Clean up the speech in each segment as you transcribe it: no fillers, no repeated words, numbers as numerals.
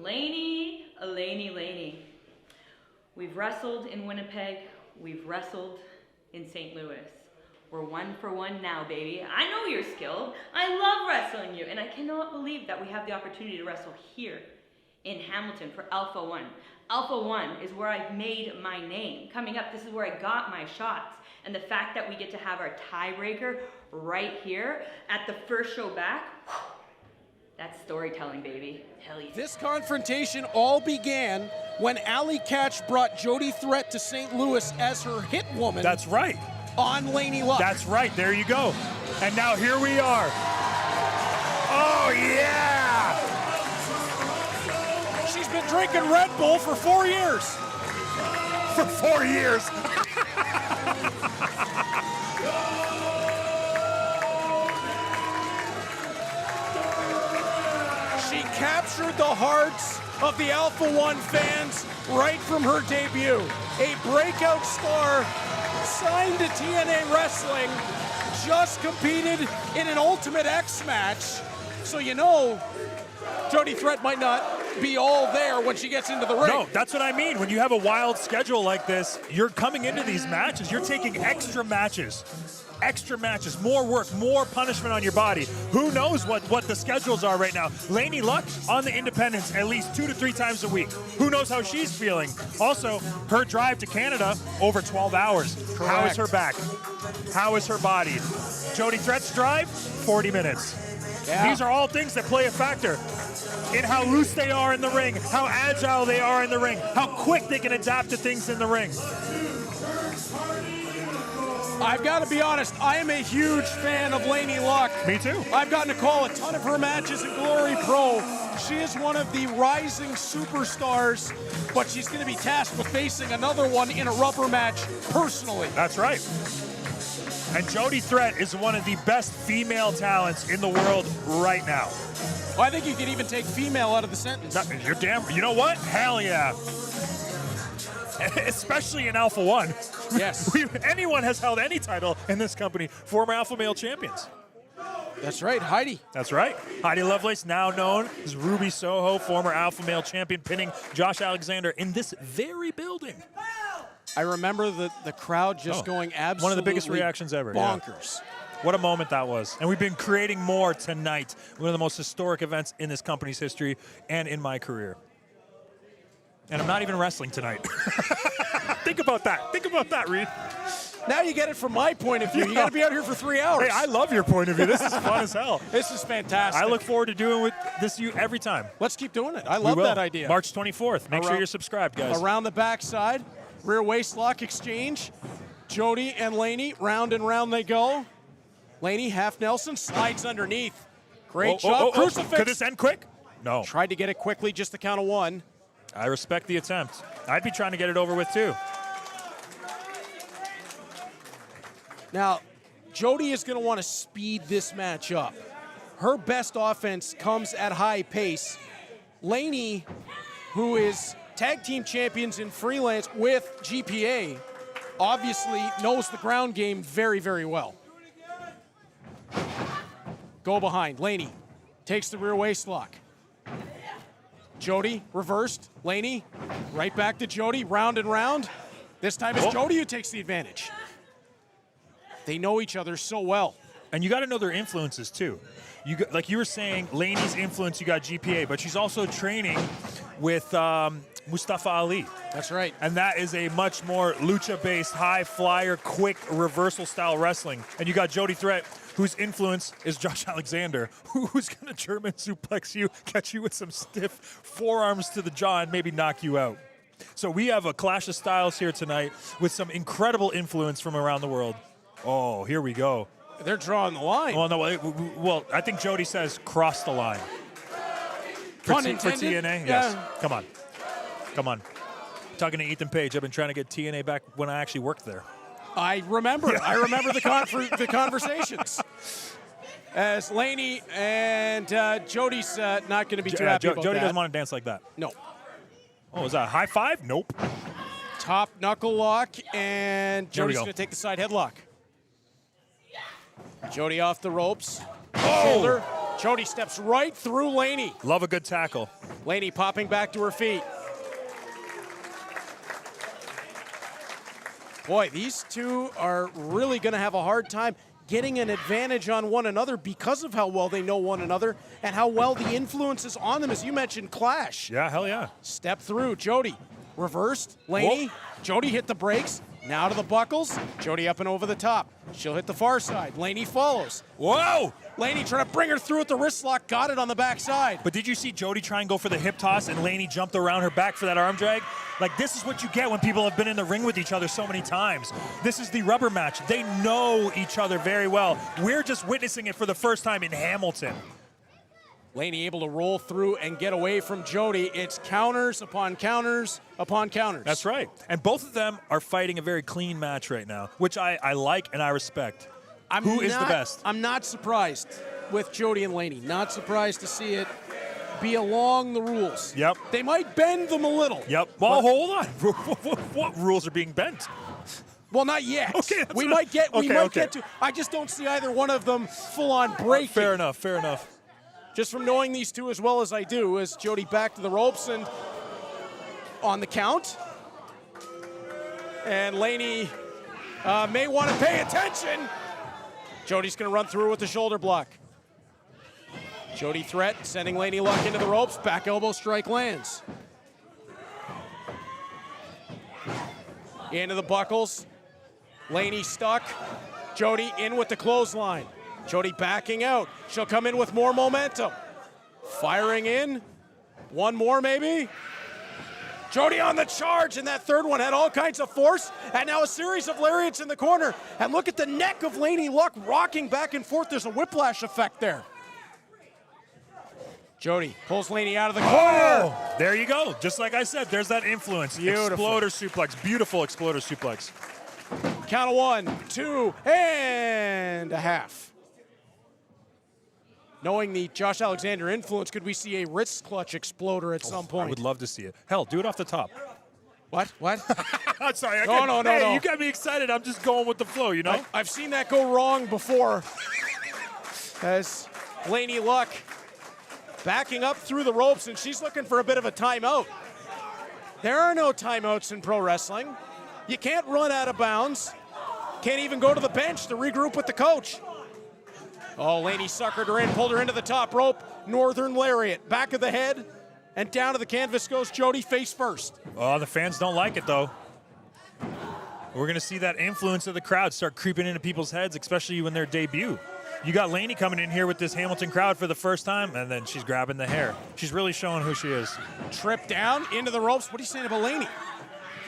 Laynie. We've wrestled in Winnipeg. We've wrestled in St. Louis. We're 1 for 1 now, baby. I know you're skilled. I love wrestling you. And I cannot believe that we have the opportunity to wrestle here in Hamilton for Alpha 1. Alpha 1 is where I've made my name. Coming up, this is where I got my shots. And the fact that we get to have our tiebreaker right here at the first show back, that's storytelling, baby. Hell yeah. This confrontation all began when Alley Catch brought Jody Threat to St. Louis as her hit woman. That's right. On Laynie Luck. That's right. There you go. And now here we are. Oh, yeah! She's been drinking Red Bull for 4 years. For 4 years. She captured the hearts of the Alpha One fans right from her debut. A breakout star, signed to TNA Wrestling, just competed in an Ultimate X match. So you know, Jody Threat might not be all there when she gets into the ring. No, that's what I mean. When you have a wild schedule like this, you're coming into these matches, you're taking extra matches, more work, more punishment on your body. Who knows what the schedules are right now? Laynie Luck on the independents at least 2 to 3 times a week. Who knows how she's feeling? Also, her drive to Canada, over 12 hours. Correct. How is her back? How is her body? Jody Threat's drive, 40 minutes. Yeah. These are all things that play a factor in how loose they are in the ring, how agile they are in the ring, how quick they can adapt to things in the ring. I've got to be honest, I am a huge fan of Laynie Luck. Me too. I've gotten to call a ton of her matches in Glory Pro. She is one of the rising superstars, but she's going to be tasked with facing another one in a rubber match personally. That's right. And Jody Threat is one of the best female talents in the world right now. Well, I think you could even take female out of the sentence. You're damn. You know what? Hell yeah. Especially in Alpha 1. Yes. Anyone has held any title in this company, former Alpha Male champions. That's right, Heidi. That's right. Heidi Lovelace, now known as Ruby Soho, former Alpha Male champion, pinning Josh Alexander in this very building. I remember the crowd just going absolutely one of the biggest reactions ever. Bonkers. Yeah. What a moment that was. And we've been creating more tonight. One of the most historic events in this company's history and in my career. And I'm not even wrestling tonight. Think about that. Think about that, Reed. Now you get it from my point of view. You got to be out here for 3 hours. Hey, I love your point of view. This is fun as hell. This is fantastic. I look forward to doing this you every time. Let's keep doing it. I love that idea. March 24th. Make sure you're subscribed, guys. Around the backside, rear waist lock exchange. Jody and Laynie, round and round they go. Laynie, half Nelson, slides underneath. Great job. Crucifix. Could this end quick? No. Tried to get it quickly, just the count of 1. I respect the attempt. I'd be trying to get it over with, too. Now, Jody is going to want to speed this match up. Her best offense comes at high pace. Laynie, who is tag team champions in freelance with GPA, obviously knows the ground game very, very well. Go behind. Laynie takes the rear waist lock. Jody reversed. Laynie right back to Jody, round and round. This time it's Jody who takes the advantage. They know each other so well. And you got to know their influences, too. Like you were saying, Laynie's influence, you got GPA, but she's also training with Mustafa Ali. That's right. And that is a much more lucha-based, high-flyer, quick reversal-style wrestling. And you got Jody Threat, whose influence is Josh Alexander, who's going to German suplex you, catch you with some stiff forearms to the jaw, and maybe knock you out. So we have a clash of styles here tonight with some incredible influence from around the world. Oh, here we go. They're drawing the line. Well, no, well, I think Jody says cross the line. For TNA? Yes. Come on. Come on. Talking to Ethan Page, I've been trying to get TNA back when I actually worked there. I remember. I remember the conversations. As Laynie and Jody's not going to be too happy about Jody that. doesn't want to dance like that. No. Oh, is that a high five? Nope. Top knuckle lock, and Jody's going to take the side headlock. Jody off the ropes. Oh! Shoulder. Jody steps right through Laynie. Love a good tackle. Laynie popping back to her feet. Boy, these two are really going to have a hard time getting an advantage on one another because of how well they know one another and how well the influences on them, as you mentioned, clash. Yeah, hell yeah. Step through, Jody. Reversed, Laynie. Whoa. Jody hit the brakes. Now to the buckles. Jody up and over the top. She'll hit the far side. Laynie follows. Whoa! Laynie trying to bring her through with the wrist lock. Got it on the backside. But did you see Jody try and go for the hip toss and Laynie jumped around her back for that arm drag? Like, this is what you get when people have been in the ring with each other so many times. This is the rubber match. They know each other very well. We're just witnessing it for the first time in Hamilton. Laynie able to roll through and get away from Jody. It's counters upon counters upon counters. That's right. And both of them are fighting a very clean match right now, which I like and I respect. Who is the best? I'm not surprised with Jody and Laynie. Not surprised to see it be along the rules. Yep. They might bend them a little. Yep. Well, hold on. What rules are being bent? Well, not yet. Okay, we might get okay. to. I just don't see either one of them full on breaking. Fair enough. Fair enough. Just from knowing these two as well as I do, as Jody back to the ropes and on the count. And Laynie may want to pay attention. Jody's going to run through with the shoulder block. Jody threat, sending Laynie Luck into the ropes. Back elbow strike lands. Into the buckles. Laynie stuck. Jody in with the clothesline. Jody backing out. She'll come in with more momentum. Firing in. One more maybe. Jody on the charge, and that third one had all kinds of force. And now a series of lariats in the corner. And look at the neck of Laynie Luck rocking back and forth. There's a whiplash effect there. Jody pulls Laynie out of the corner. Oh, there you go. Just like I said, there's that influence. Beautiful. Exploder suplex. Beautiful exploder suplex. Count of 1, 2, and a half. Knowing the Josh Alexander influence, could we see a wrist clutch exploder at some point? I would love to see it. Hell, do it off the top. What? I'm sorry. No. You got me excited. I'm just going with the flow, you know? I've seen that go wrong before. As Laynie Luck backing up through the ropes, and she's looking for a bit of a timeout. There are no timeouts in pro wrestling. You can't run out of bounds. Can't even go to the bench to regroup with the coach. Oh, Laynie suckered her in, pulled her into the top rope. Northern lariat, back of the head, and down to the canvas goes Jody face first. Oh, the fans don't like it, though. We're going to see that influence of the crowd start creeping into people's heads, especially when their debut. You got Laynie coming in here with this Hamilton crowd for the first time, and then she's grabbing the hair. She's really showing who she is. Trip down into the ropes. What are you saying about Laynie?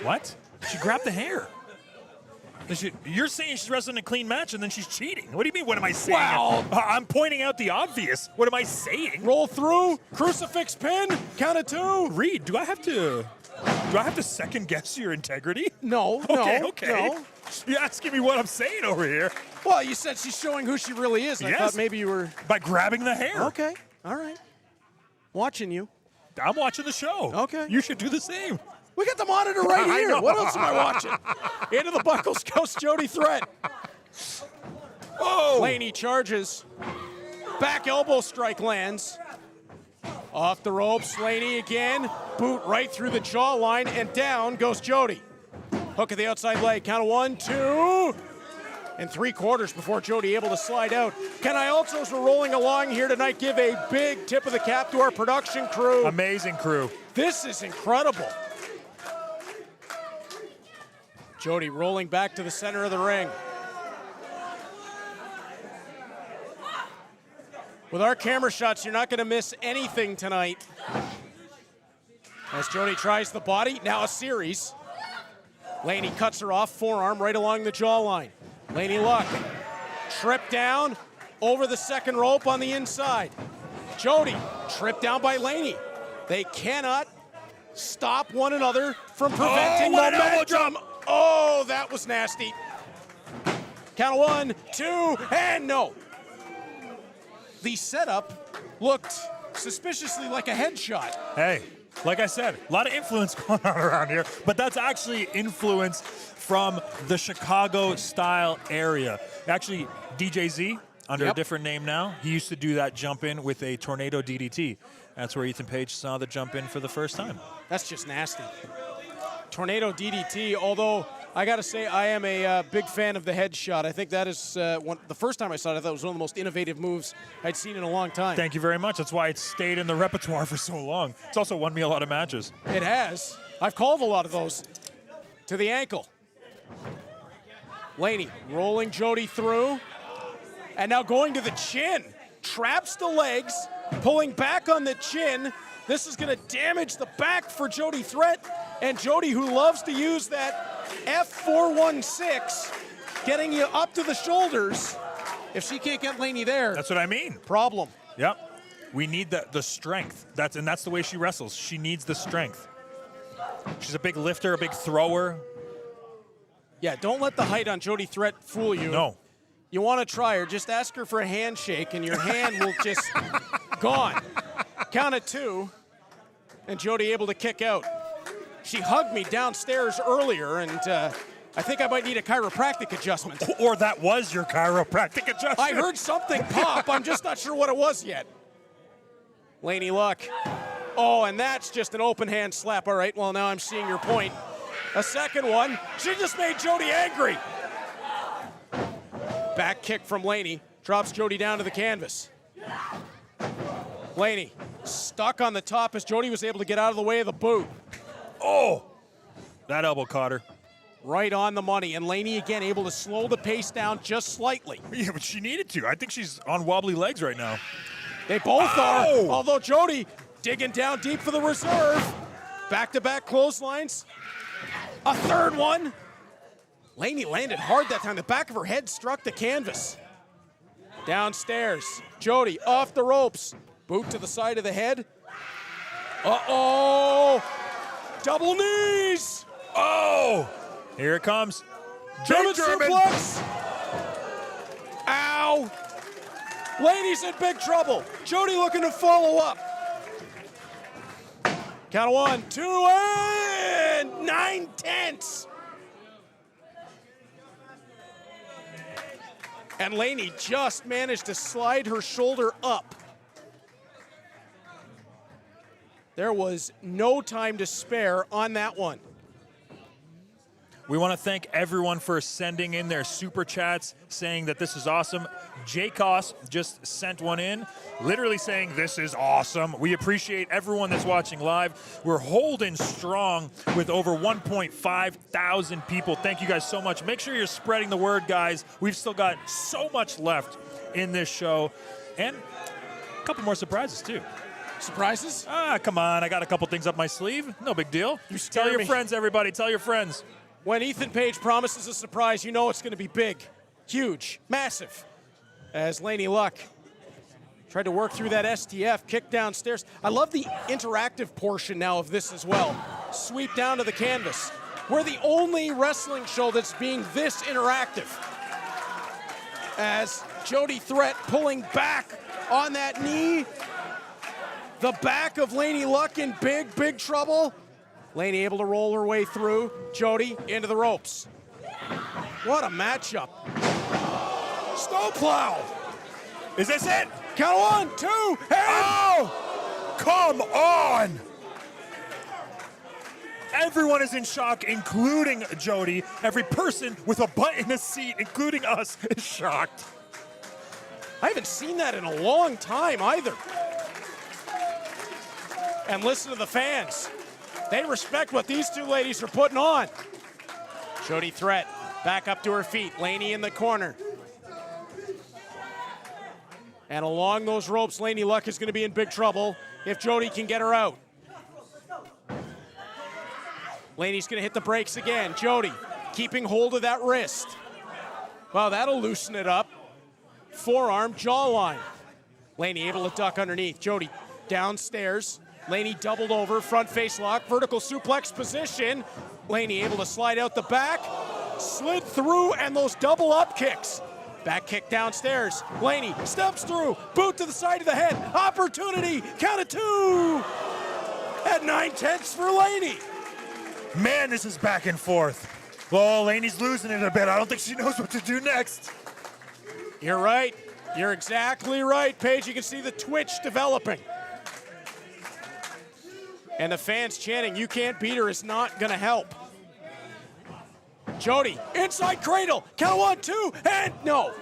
What? She grabbed the hair. You're saying she's wrestling a clean match and then she's cheating. What do you mean, what am I saying? Wow. I'm pointing out the obvious. What am I saying? Roll through, crucifix pin, count of 2. Reed, do I have to second guess your integrity? No. You're asking me what I'm saying over here. Well, you said she's showing who she really is. I thought maybe you were... By grabbing the hair. Okay, all right. Watching you. I'm watching the show. Okay. You should do the same. We got the monitor right I here. know. What else am I watching? Into the buckles goes Jody Threat. Oh! Laynie charges. Back elbow strike lands. Off the ropes, Laynie again. Boot right through the jawline, and down goes Jody. Hook at the outside leg. Count of 1, 2, and 3/4 before Jody able to slide out. Can I also, as we're rolling along here tonight, give a big tip of the cap to our production crew. Amazing crew. This is incredible. Jody rolling back to the center of the ring. With our camera shots, you're not going to miss anything tonight. As Jody tries the body, now a series. Laynie cuts her off, forearm right along the jawline. Laynie Luck, trip down over the second rope on the inside. Jody, tripped down by Laynie. They cannot stop one another from preventing momentum. Oh, that was nasty. Count of 1, 2, and no. The setup looked suspiciously like a headshot. Hey, like I said, a lot of influence going on around here, but that's actually influence from the Chicago-style area. Actually, DJ Z, under a Yep. different name now. He used to do that jump in with a tornado DDT. That's where Ethan Page saw the jump in for the first time. That's just nasty. Tornado DDT, although I got to say I am a big fan of the headshot. I think that is the first time I saw it, I thought it was one of the most innovative moves I'd seen in a long time. Thank you very much. That's why it stayed in the repertoire for so long. It's also won me a lot of matches. It has. I've called a lot of those. To the ankle. Laynie rolling Jody through. And now going to the chin. Traps the legs, pulling back on the chin. This is going to damage the back for Jody Threat. And Jody, who loves to use that F416, getting you up to the shoulders. If she can't get Laynie there, That's what I mean. problem. Yep. We need the strength. That's the way she wrestles. She needs the strength. She's a big lifter, a big thrower. Yeah, don't let the height on Jody Threat fool you. No. You want to try her, just ask her for a handshake and your hand will just gone. Count of 2, and Jody able to kick out. She hugged me downstairs earlier, and I think I might need a chiropractic adjustment. Or that was your chiropractic adjustment. I heard something pop. I'm just not sure what it was yet. Laynie Luck. Oh, and that's just an open hand slap. All right, well, now I'm seeing your point. A second one. She just made Jody angry. Back kick from Laynie. Drops Jody down to the canvas. Laynie stuck on the top as Jody was able to get out of the way of the boot. Oh, that elbow caught her. Right on the money. And Laynie again able to slow the pace down just slightly. Yeah, but she needed to. I think she's on wobbly legs right now. They both are, although Jody digging down deep for the reserve. Back-to-back clotheslines. A third one. Laynie landed hard that time. The back of her head struck the canvas. Downstairs. Jody off the ropes. Boot to the side of the head. Uh-oh. Double knees. Oh, here it comes. German German. suplex. Ow. Laynie's in big trouble. Jody looking to follow up. Count of 1, 2, and 9/10. And Laynie just managed to slide her shoulder up. There was no time to spare on that one. We want to thank everyone for sending in their super chats saying that this is awesome. Jacos just sent one in, literally saying this is awesome. We appreciate everyone that's watching live. We're holding strong with over 1.5 thousand people. Thank you guys so much. Make sure you're spreading the word, guys. We've still got so much left in this show. And a couple more surprises, too. Surprises? Come on. I got a couple things up my sleeve. No big deal. You scare Tell your me. friends, everybody. Tell your friends. When Ethan Page promises a surprise, you know it's going to be big, huge, massive. As Laynie Luck tried to work through that STF, kick downstairs. I love the interactive portion now of this as well. Sweep down to the canvas. We're the only wrestling show that's being this interactive. As Jody Threat pulling back on that knee. The back of Laynie Luck in big, big trouble. Laynie able to roll her way through. Jody into the ropes. What a matchup. Snowplow. Is this it? Count of 1, 2, and Oh! Come on! Everyone is in shock, including Jody. Every person with a butt in a seat, including us, is shocked. I haven't seen that in a long time either. And listen to the fans. They respect what these two ladies are putting on. Jody Threat back up to her feet. Laynie in the corner. And along those ropes, Laynie Luck is going to be in big trouble if Jody can get her out. Laynie's going to hit the brakes again. Jody keeping hold of that wrist. Wow, that'll loosen it up. Forearm, jawline. Laynie able to duck underneath. Jody downstairs. Laynie doubled over, front face lock, vertical suplex position. Laynie able to slide out the back, slid through, and those double up kicks. Back kick downstairs. Laynie steps through, boot to the side of the head. Opportunity, count of 2. At 9/10 for Laynie. Man, this is back and forth. Well, Lainey's losing it a bit. I don't think she knows what to do next. You're right. You're exactly right, Paige. You can see the twitch developing. And the fans chanting, "You can't beat her," is not going to help. Jody, inside cradle. Count 1, 2, and no.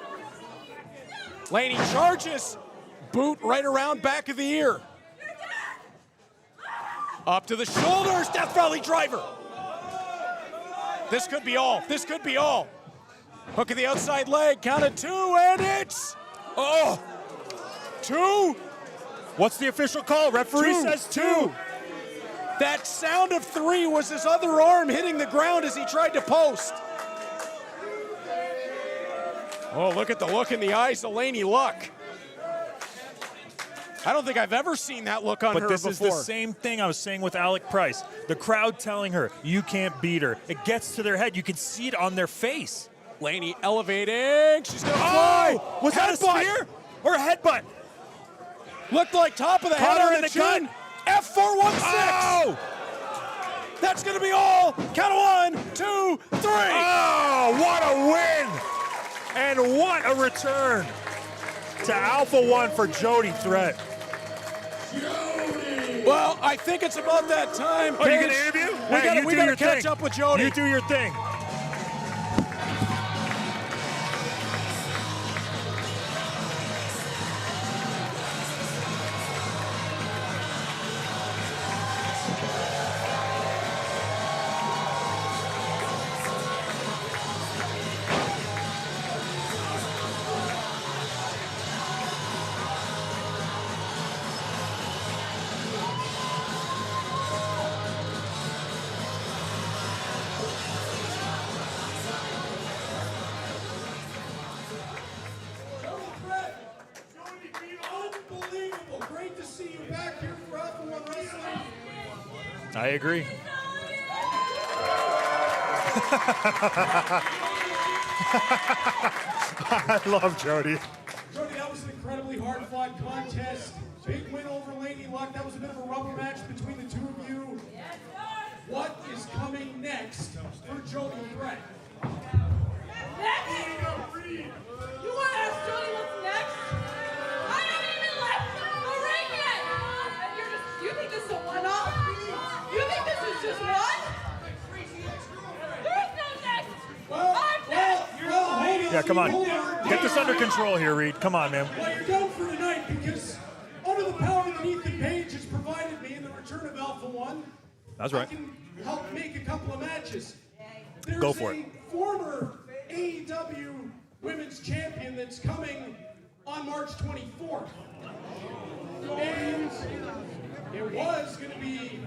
Laynie charges. Boot right around back of the ear. Up to the shoulders. Death Valley driver. This could be all. This could be all. Hook of the outside leg. Count of 2, and it's... Oh! 2. What's the official call? Referee says 2. That sound of 3 was his other arm hitting the ground as he tried to post. Oh, look at the look in the eyes of Laynie Luck. I don't think I've ever seen that look on her before. But this is the same thing I was saying with Alec Price. The crowd telling her, you can't beat her. It gets to their head. You can see it on their face. Laynie elevating. She's going to fly. Was that a spear or a headbutt? Looked like top of the head on the chin. F416. Oh! That's going to be all. Count of 1, 2, 3. Oh, what a win. And what a return to Alpha One for Jody Threat. Well, I think it's about that time. Oh, you going to interview? We got to catch up with Jody. You do your thing. I agree. I love Jody. Jody, that was an incredibly hard-fought contest. Big win over Laynie Luck. That was a bit of a rubber match between the two of you. What is coming next for Jody Threat? Next? You want to ask Jody what's next? I haven't even left the ring yet! And you think this is a one-off? You think this is just one? There is no next! I'm next! Yeah, come on. Get this under control here, Reed. Come on, man. Well, you're done for tonight because under the power that Ethan Page has provided me in the return of Alpha One, That's right. I can help make a couple of matches. There's Go for it. a former AEW Women's Champion that's coming on March 24th. And it was going to be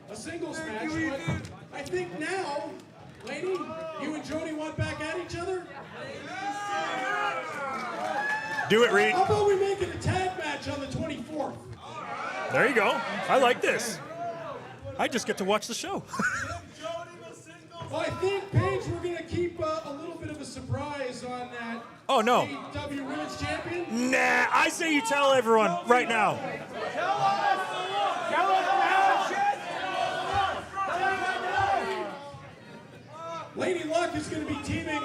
a singles match, but I think now, Laynie, you and Jody want back at each other? Do it, Reed. How about we make it a tag match on the 24th? There you go. I like this. I just get to watch the show. Well, I think, Paige, we're going to keep a little bit of a surprise on that. Oh, no. AEW Women's Champion. Nah, I say you tell everyone right now. Laynie Luck is going to be teaming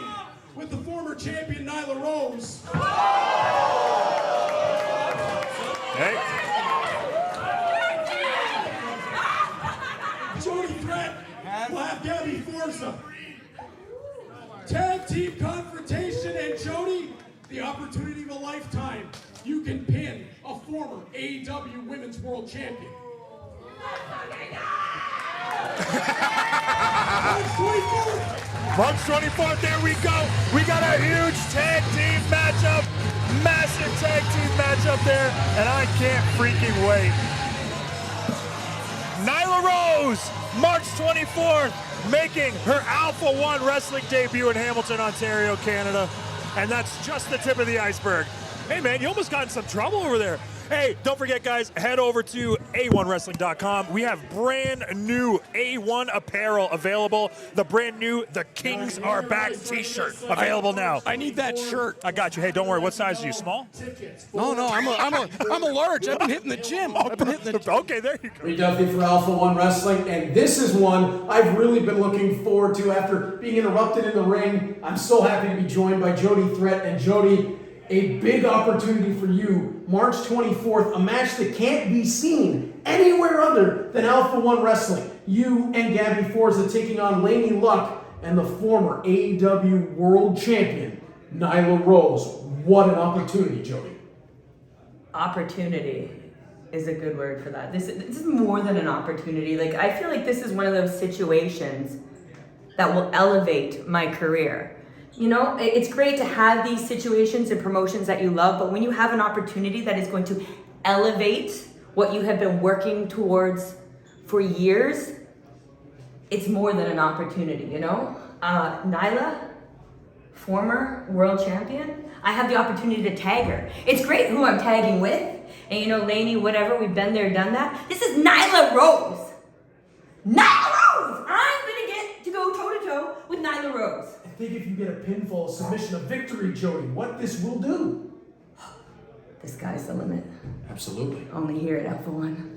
with the former champion Nyla Rose. Hey. Jody Threat will have Gabby Forza. Tag team confrontation, and Jody, the opportunity of a lifetime. You can pin a former AEW Women's World Champion. March 24th, there we go. We got a huge tag team matchup. Massive tag team matchup there, and I can't freaking wait. Nyla Rose, March 24th, making her Alpha One wrestling debut in Hamilton, Ontario, Canada. And that's just the tip of the iceberg. Hey man, you almost got in some trouble over there. Hey, don't forget guys, head over to A1Wrestling.com. We have brand new A1 apparel available. The brand new The Kings Are Back t-shirt available now. I need that shirt. I got you. Hey, don't worry. What size are you? Small? No, I'm a large. I've been hitting the gym. Okay, there you go. Reed Duffy for Alpha One Wrestling, and this is one I've really been looking forward to after being interrupted in the ring. I'm so happy to be joined by Jody Threat. And Jody, A big opportunity for you, March 24th, a match that can't be seen anywhere other than Alpha One Wrestling. You and Gabby Forza taking on Laynie Luck and the former AEW World Champion, Nyla Rose. What an opportunity, Jody. Opportunity is a good word for that. This is more than an opportunity. Like, I feel like this is one of those situations that will elevate my career. You know, it's great to have these situations and promotions that you love, but when you have an opportunity that is going to elevate what you have been working towards for years, it's more than an opportunity, you know? Nyla, former world champion, I have the opportunity to tag her. It's great who I'm tagging with, and you know, Laynie, whatever, we've been there, done that. This is Nyla Rose. Nyla Rose! I'm gonna get to go toe-to-toe with Nyla Rose. I think if you get a pinfall submission of victory, Jody, what this will do. The sky's the limit. Absolutely. Only here at Alpha One.